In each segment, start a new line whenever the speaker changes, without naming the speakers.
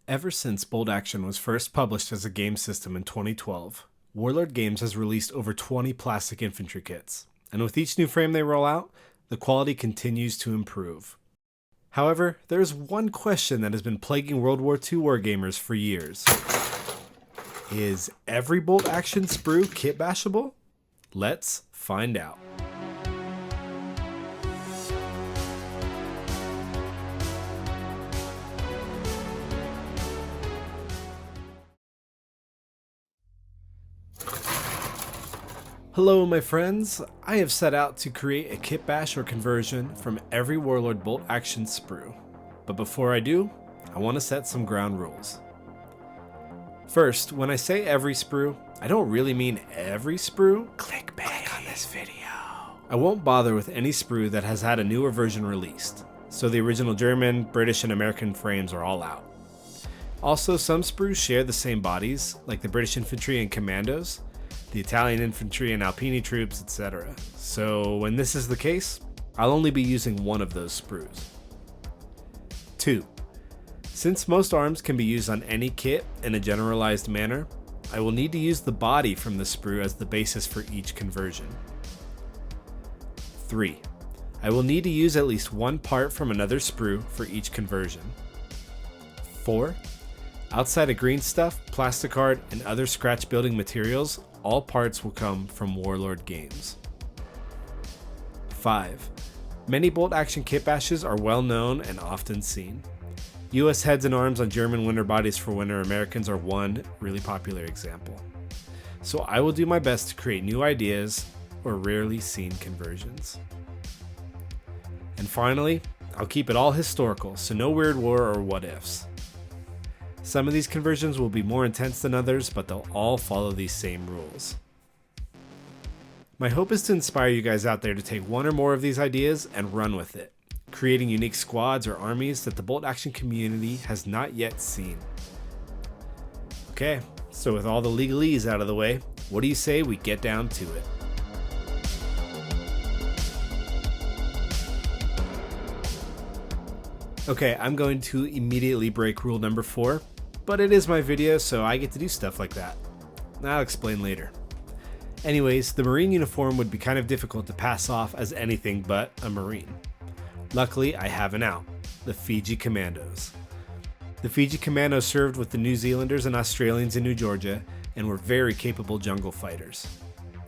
Ever since Bolt Action was first published as a game system in 2012, Warlord Games has released over 20 plastic infantry kits, and with each new frame they roll out, the quality continues to improve. However, there is one question that has been plaguing World War II wargamers for years. Is every Bolt Action Sprue kitbashable? Let's find out. Hello my friends, I have set out to create a kitbash or conversion from every Warlord Bolt Action Sprue. But before I do, I want to set some ground rules. First, when I say every sprue, I don't really mean every sprue. Click on this video. I won't bother with any sprue that has had a newer version released, so the original German, British, and American frames are all out. Also, some sprues share the same bodies, like the British infantry and commandos, the Italian infantry and Alpini troops, etc. So when this is the case, I'll only be using one of those sprues. 2. Since most arms can be used on any kit in a generalized manner, I will need to use the body from the sprue as the basis for each conversion. 3. I will need to use at least one part from another sprue for each conversion. 4. Outside of green stuff, plasticard, and other scratch building materials, all parts will come from Warlord Games. 5. Many Bolt Action kitbashes are well known and often seen. US heads and arms on German winter bodies for winter Americans are one really popular example. So I will do my best to create new ideas or rarely seen conversions. And finally, I'll keep it all historical, so no weird war or what ifs. Some of these conversions will be more intense than others, but they'll all follow these same rules. My hope is to inspire you guys out there to take one or more of these ideas and run with it, creating unique squads or armies that the Bolt Action community has not yet seen. Okay, so with all the legalese out of the way, what do you say we get down to it? Okay, I'm going to immediately break rule number 4, but it is my video, so I get to do stuff like that. I'll explain later. Anyways, the Marine uniform would be kind of difficult to pass off as anything but a Marine. Luckily, I have an out, the Fiji Commandos. The Fiji Commando served with the New Zealanders and Australians in New Georgia and were very capable jungle fighters.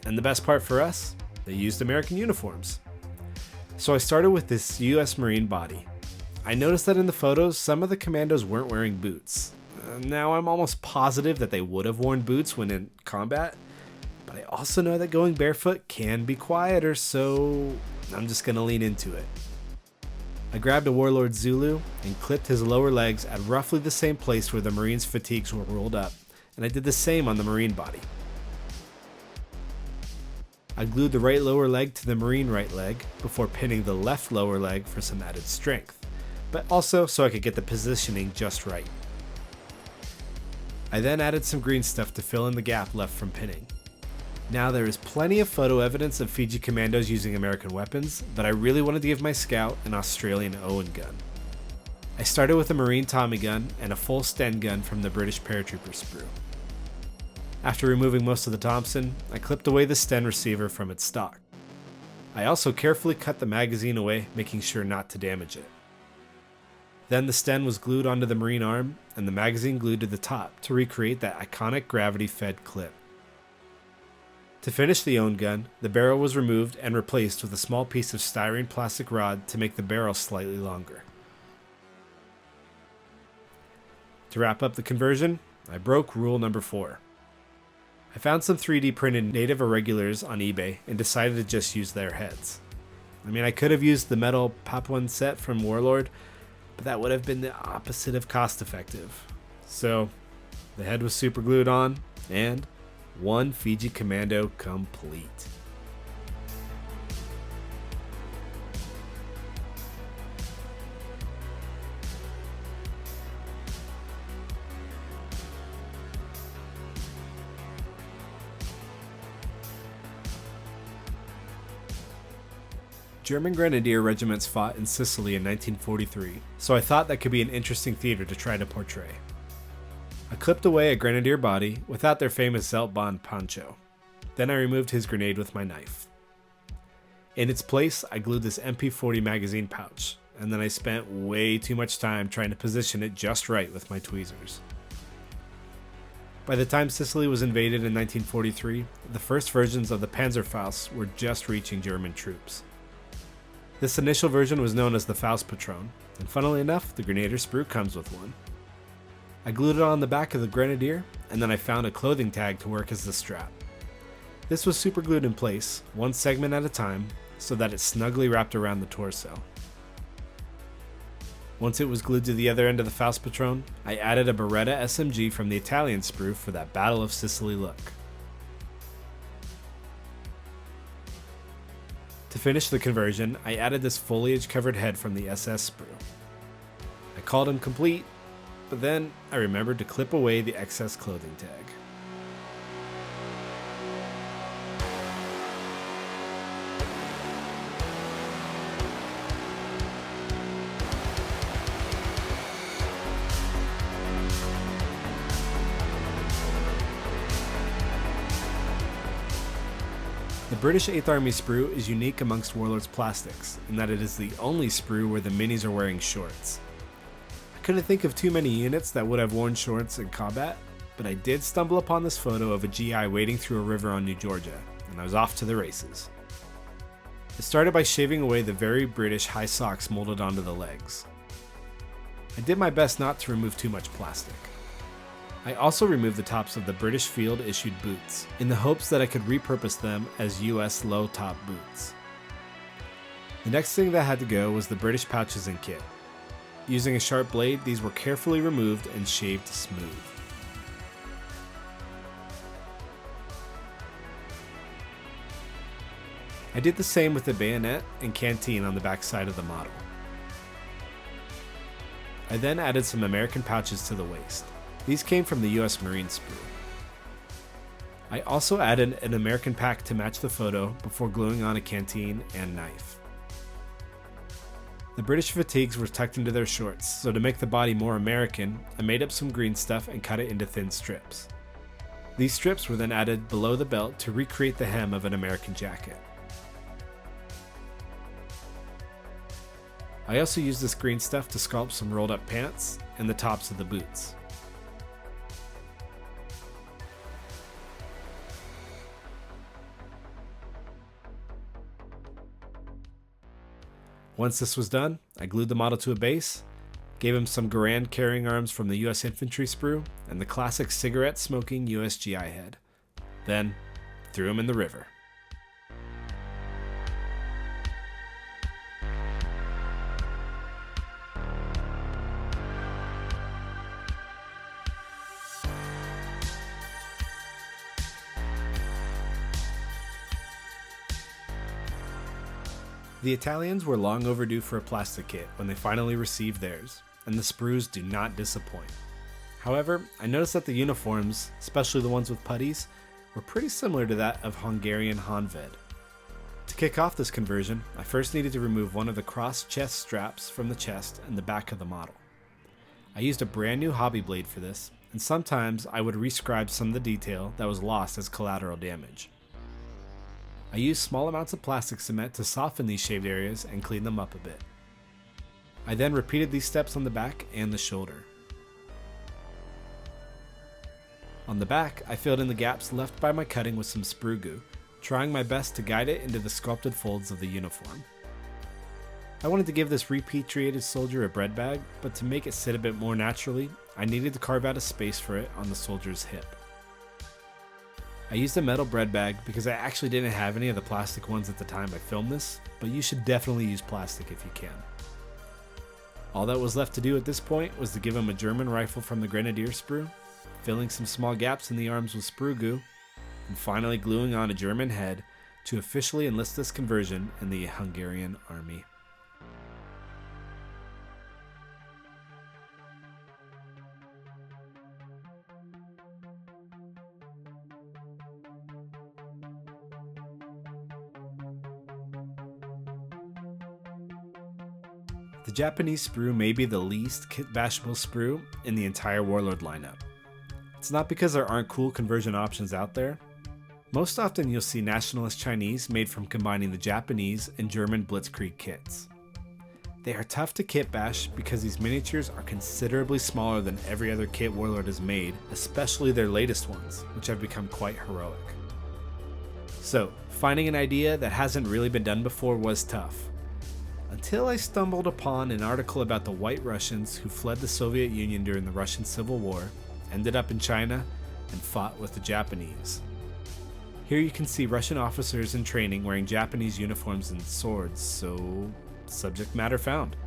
And the best part for us, they used American uniforms. So I started with this US Marine body. I noticed that in the photos, some of the commandos weren't wearing boots. Now I'm almost positive that they would have worn boots when in combat, but I also know that going barefoot can be quieter, so I'm just gonna lean into it. I grabbed a Warlord Zulu and clipped his lower legs at roughly the same place where the Marine's fatigues were rolled up, and I did the same on the Marine body. I glued the right lower leg to the Marine right leg before pinning the left lower leg for some added strength, but also so I could get the positioning just right. I then added some green stuff to fill in the gap left from pinning. Now there is plenty of photo evidence of Fiji Commandos using American weapons, but I really wanted to give my scout an Australian Owen gun. I started with a Marine Tommy gun and a full Sten gun from the British paratrooper sprue. After removing most of the Thompson, I clipped away the Sten receiver from its stock. I also carefully cut the magazine away, making sure not to damage it. Then the Sten was glued onto the Marine arm and the magazine glued to the top to recreate that iconic gravity-fed clip. To finish the Owen gun, the barrel was removed and replaced with a small piece of styrene plastic rod to make the barrel slightly longer. To wrap up the conversion, I broke rule number 4. I found some 3D printed native irregulars on eBay and decided to just use their heads. I mean, I could have used the metal Papuan set from Warlord, but that would have been the opposite of cost effective. So, the head was super glued on, and one Fiji Commando complete. German Grenadier regiments fought in Sicily in 1943, so I thought that could be an interesting theater to try to portray. I clipped away a Grenadier body without their famous Zeltbond poncho. Then I removed his grenade with my knife. In its place, I glued this MP40 magazine pouch, and then I spent way too much time trying to position it just right with my tweezers. By the time Sicily was invaded in 1943, the first versions of the Panzerfaust were just reaching German troops. This initial version was known as the Faust Patron, and funnily enough, the Grenadier Sprue comes with one. I glued it on the back of the Grenadier, and then I found a clothing tag to work as the strap. This was super glued in place, one segment at a time, so that it snugly wrapped around the torso. Once it was glued to the other end of the Faust Patron, I added a Beretta SMG from the Italian Sprue for that Battle of Sicily look. To finish the conversion, I added this foliage-covered head from the SS Sprue. I called him complete, but then I remembered to clip away the excess clothing tag. The British 8th Army Sprue is unique amongst Warlord's plastics in that it is the only Sprue where the minis are wearing shorts. I couldn't think of too many units that would have worn shorts in combat, but I did stumble upon this photo of a GI wading through a river on New Georgia, and I was off to the races. It started by shaving away the very British high socks molded onto the legs. I did my best not to remove too much plastic. I also removed the tops of the British Field issued boots, in the hopes that I could repurpose them as US low top boots. The next thing that had to go was the British pouches and kit. Using a sharp blade, these were carefully removed and shaved smooth. I did the same with the bayonet and canteen on the back side of the model. I then added some American pouches to the waist. These came from the US Marine Sprue. I also added an American pack to match the photo before gluing on a canteen and knife. The British fatigues were tucked into their shorts, so to make the body more American, I made up some green stuff and cut it into thin strips. These strips were then added below the belt to recreate the hem of an American jacket. I also used this green stuff to sculpt some rolled up pants and the tops of the boots. Once this was done, I glued the model to a base, gave him some Garand carrying arms from the US infantry Sprue, and the classic cigarette-smoking US GI head. Then, threw him in the river. The Italians were long overdue for a plastic kit when they finally received theirs, and the Sprues do not disappoint. However, I noticed that the uniforms, especially the ones with putties, were pretty similar to that of Hungarian Honved. To kick off this conversion, I first needed to remove one of the cross chest straps from the chest and the back of the model. I used a brand new hobby blade for this, and sometimes I would rescribe some of the detail that was lost as collateral damage. I used small amounts of plastic cement to soften these shaved areas and clean them up a bit. I then repeated these steps on the back and the shoulder. On the back, I filled in the gaps left by my cutting with some Sprue goo, trying my best to guide it into the sculpted folds of the uniform. I wanted to give this repatriated soldier a bread bag, but to make it sit a bit more naturally, I needed to carve out a space for it on the soldier's hip. I used a metal bread bag because I actually didn't have any of the plastic ones at the time I filmed this, but you should definitely use plastic if you can. All that was left to do at this point was to give him a German rifle from the Grenadier Sprue, filling some small gaps in the arms with Sprue goo, and finally gluing on a German head to officially enlist this conversion in the Hungarian army. The Japanese Sprue may be the least kitbashable Sprue in the entire Warlord lineup. It's not because there aren't cool conversion options out there. Most often you'll see nationalist Chinese made from combining the Japanese and German Blitzkrieg kits. They are tough to kitbash because these miniatures are considerably smaller than every other kit Warlord has made, especially their latest ones, which have become quite heroic. So, finding an idea that hasn't really been done before was tough. Until I stumbled upon an article about the White Russians who fled the Soviet Union during the Russian Civil War, ended up in China, and fought with the Japanese. Here you can see Russian officers in training wearing Japanese uniforms and swords, so subject matter found.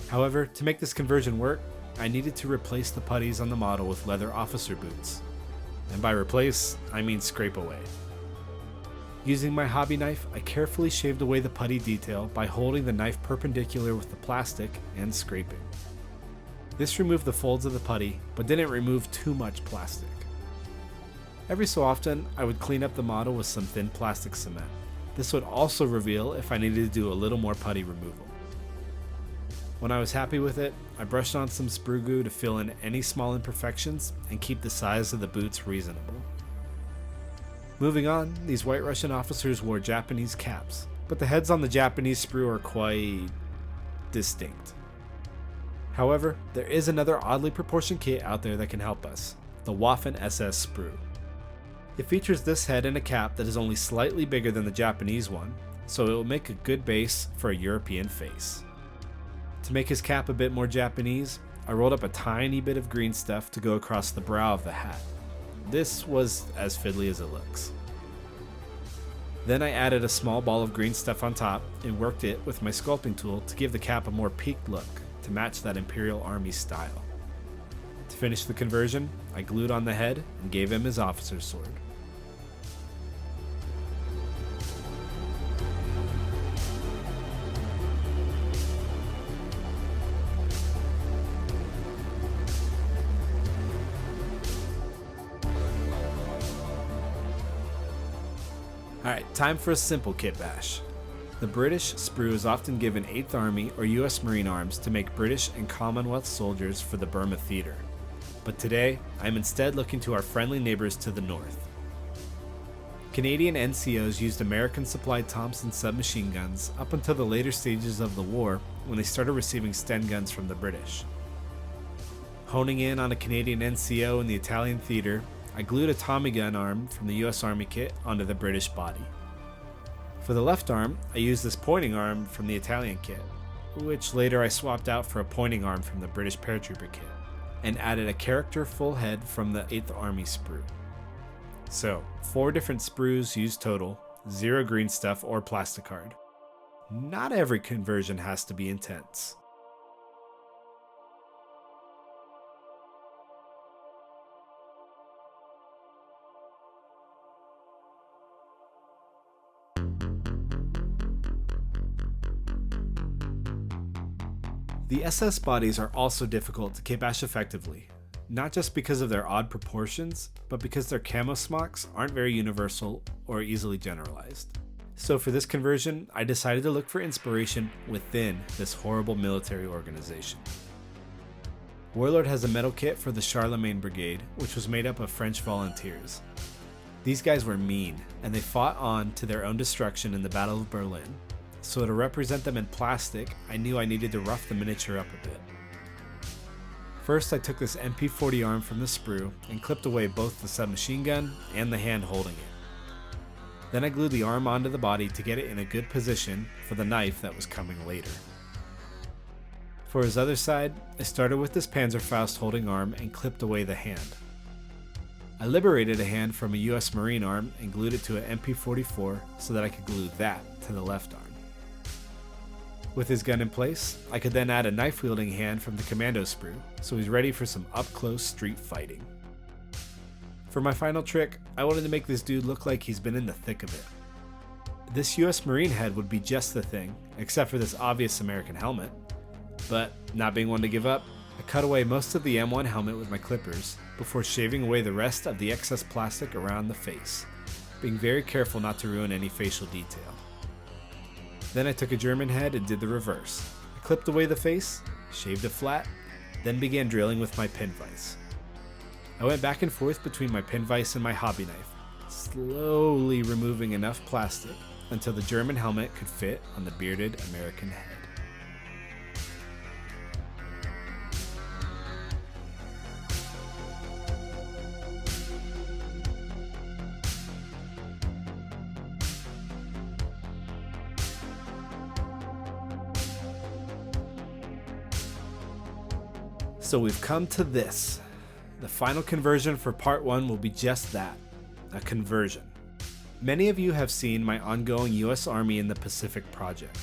However, to make this conversion work, I needed to replace the putties on the model with leather officer boots. And by replace, I mean scrape away. Using my hobby knife, I carefully shaved away the putty detail by holding the knife perpendicular with the plastic and scraping. This removed the folds of the putty, but didn't remove too much plastic. Every so often, I would clean up the model with some thin plastic cement. This would also reveal if I needed to do a little more putty removal. When I was happy with it, I brushed on some Sprue glue to fill in any small imperfections and keep the size of the boots reasonable. Moving on, these White Russian officers wore Japanese caps, but the heads on the Japanese Sprue are quite distinct. However, there is another oddly proportioned kit out there that can help us, the Waffen SS Sprue. It features this head and a cap that is only slightly bigger than the Japanese one, so it will make a good base for a European face. To make his cap a bit more Japanese, I rolled up a tiny bit of green stuff to go across the brow of the hat. This was as fiddly as it looks. Then I added a small ball of green stuff on top and worked it with my sculpting tool to give the cap a more peaked look to match that Imperial Army style. To finish the conversion, I glued on the head and gave him his officer's sword. Alright, time for a simple kit bash. The British Sprue is often given 8th Army or US Marine arms to make British and Commonwealth soldiers for the Burma theater. But today, I'm instead looking to our friendly neighbors to the north. Canadian NCOs used American-supplied Thompson submachine guns up until the later stages of the war when they started receiving Sten guns from the British. Honing in on a Canadian NCO in the Italian theater, I glued a Tommy gun arm from the US Army kit onto the British body. For the left arm, I used this pointing arm from the Italian kit, which later I swapped out for a pointing arm from the British paratrooper kit, and added a character full head from the 8th Army Sprue. So, 4 different Sprues used total, 0 green stuff or plasticard. Not every conversion has to be intense. The SS bodies are also difficult to kitbash effectively, not just because of their odd proportions, but because their camo smocks aren't very universal or easily generalized. So for this conversion, I decided to look for inspiration within this horrible military organization. Warlord has a metal kit for the Charlemagne Brigade, which was made up of French volunteers. These guys were mean, and they fought on to their own destruction in the Battle of Berlin. So to represent them in plastic, I knew I needed to rough the miniature up a bit. First, I took this MP40 arm from the Sprue and clipped away both the submachine gun and the hand holding it. Then I glued the arm onto the body to get it in a good position for the knife that was coming later. For his other side, I started with this Panzerfaust holding arm and clipped away the hand. I liberated a hand from a US Marine arm and glued it to an MP44 so that I could glue that to the left arm. With his gun in place, I could then add a knife-wielding hand from the Commando Sprue, so he's ready for some up-close street fighting. For my final trick, I wanted to make this dude look like he's been in the thick of it. This US Marine head would be just the thing, except for this obvious American helmet. But, not being one to give up, I cut away most of the M1 helmet with my clippers, before shaving away the rest of the excess plastic around the face, being very careful not to ruin any facial detail. Then I took a German head and did the reverse. I clipped away the face, shaved it flat, then began drilling with my pin vise. I went back and forth between my pin vise and my hobby knife, slowly removing enough plastic until the German helmet could fit on the bearded American head. So we've come to this. The final conversion for part 1 will be just that, a conversion. Many of you have seen my ongoing US Army in the Pacific project,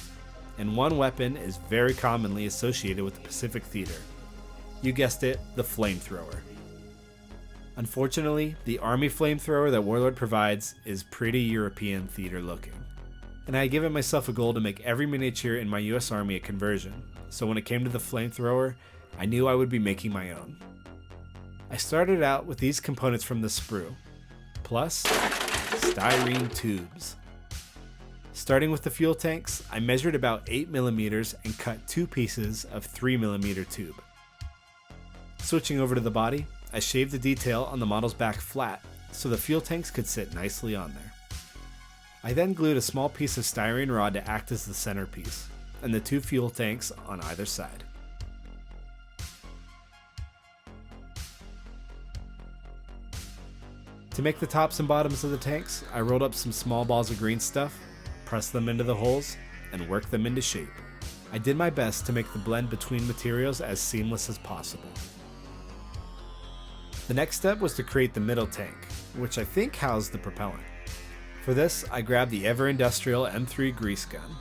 and one weapon is very commonly associated with the Pacific theater. You guessed it, the Flamethrower. Unfortunately, the Army Flamethrower that Warlord provides is pretty European theater looking, and I had given myself a goal to make every miniature in my US Army a conversion, so when it came to the Flamethrower, I knew I would be making my own. I started out with these components from the Sprue, plus styrene tubes. Starting with the fuel tanks, I measured about 8mm and cut 2 pieces of 3mm tube. Switching over to the body, I shaved the detail on the model's back flat so the fuel tanks could sit nicely on there. I then glued a small piece of styrene rod to act as the centerpiece, and the 2 fuel tanks on either side. To make the tops and bottoms of the tanks, I rolled up some small balls of green stuff, pressed them into the holes, and worked them into shape. I did my best to make the blend between materials as seamless as possible. The next step was to create the middle tank, which I think housed the propellant. For this, I grabbed the ever-industrial M3 grease gun.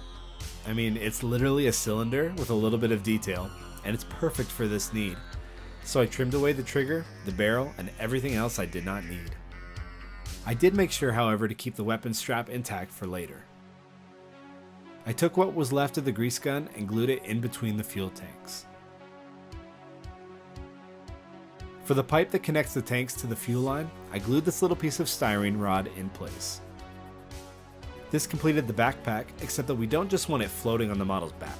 I mean, it's literally a cylinder with a little bit of detail, and it's perfect for this need. So I trimmed away the trigger, the barrel, and everything else I did not need. I did make sure, however, to keep the weapon strap intact for later. I took what was left of the grease gun and glued it in between the fuel tanks. For the pipe that connects the tanks to the fuel line, I glued this little piece of styrene rod in place. This completed the backpack, except that we don't just want it floating on the model's back.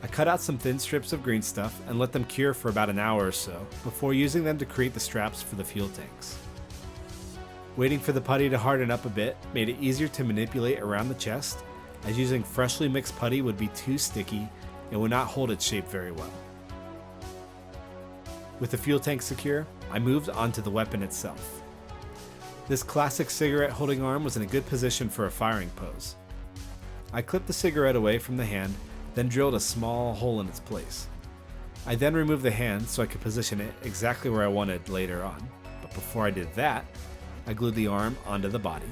I cut out some thin strips of green stuff and let them cure for about an hour or so before using them to create the straps for the fuel tanks. Waiting for the putty to harden up a bit made it easier to manipulate around the chest, as using freshly mixed putty would be too sticky and would not hold its shape very well. With the fuel tank secure, I moved on to the weapon itself. This classic cigarette holding arm was in a good position for a firing pose. I clipped the cigarette away from the hand, then drilled a small hole in its place. I then removed the hand so I could position it exactly where I wanted later on, but before I did that, I glued the arm onto the body.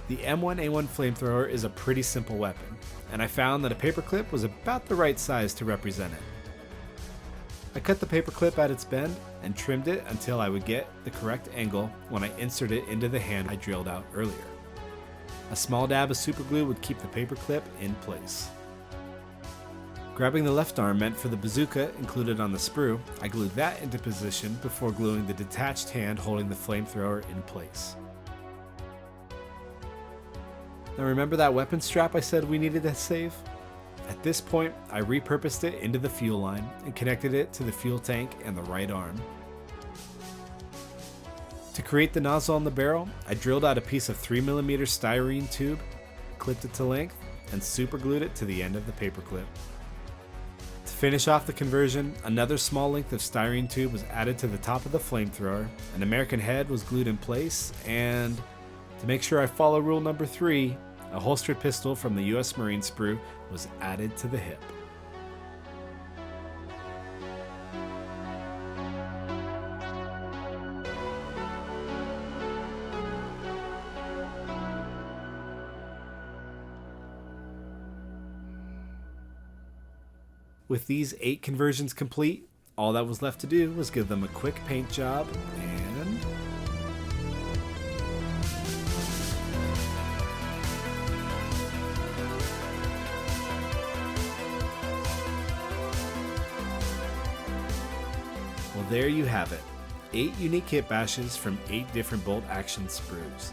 The M1A1 Flamethrower is a pretty simple weapon, and I found that a paperclip was about the right size to represent it. I cut the paperclip at its bend and trimmed it until I would get the correct angle when I insert it into the hand I drilled out earlier. A small dab of superglue would keep the paperclip in place. Grabbing the left arm meant for the bazooka included on the sprue, I glued that into position before gluing the detached hand holding the flamethrower in place. Now remember that weapon strap I said we needed to save? At this point, I repurposed it into the fuel line and connected it to the fuel tank and the right arm. To create the nozzle on the barrel, I drilled out a piece of 3mm styrene tube, clipped it to length, and superglued it to the end of the paperclip. To finish off the conversion, another small length of styrene tube was added to the top of the flamethrower, an American head was glued in place, and to make sure I follow rule number 3, a holstered pistol from the US Marine sprue was added to the hip. With these 8 conversions complete, all that was left to do was give them a quick paint job and well, there you have it. 8 unique kit bashes from 8 different bolt action sprues.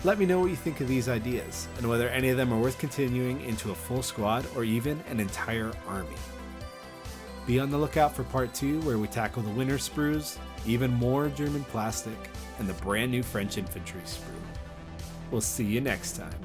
Let me know what you think of these ideas, and whether any of them are worth continuing into a full squad or even an entire army. Be on the lookout for part 2 where we tackle the winter sprues, even more German plastic, and the brand new French infantry sprue. We'll see you next time.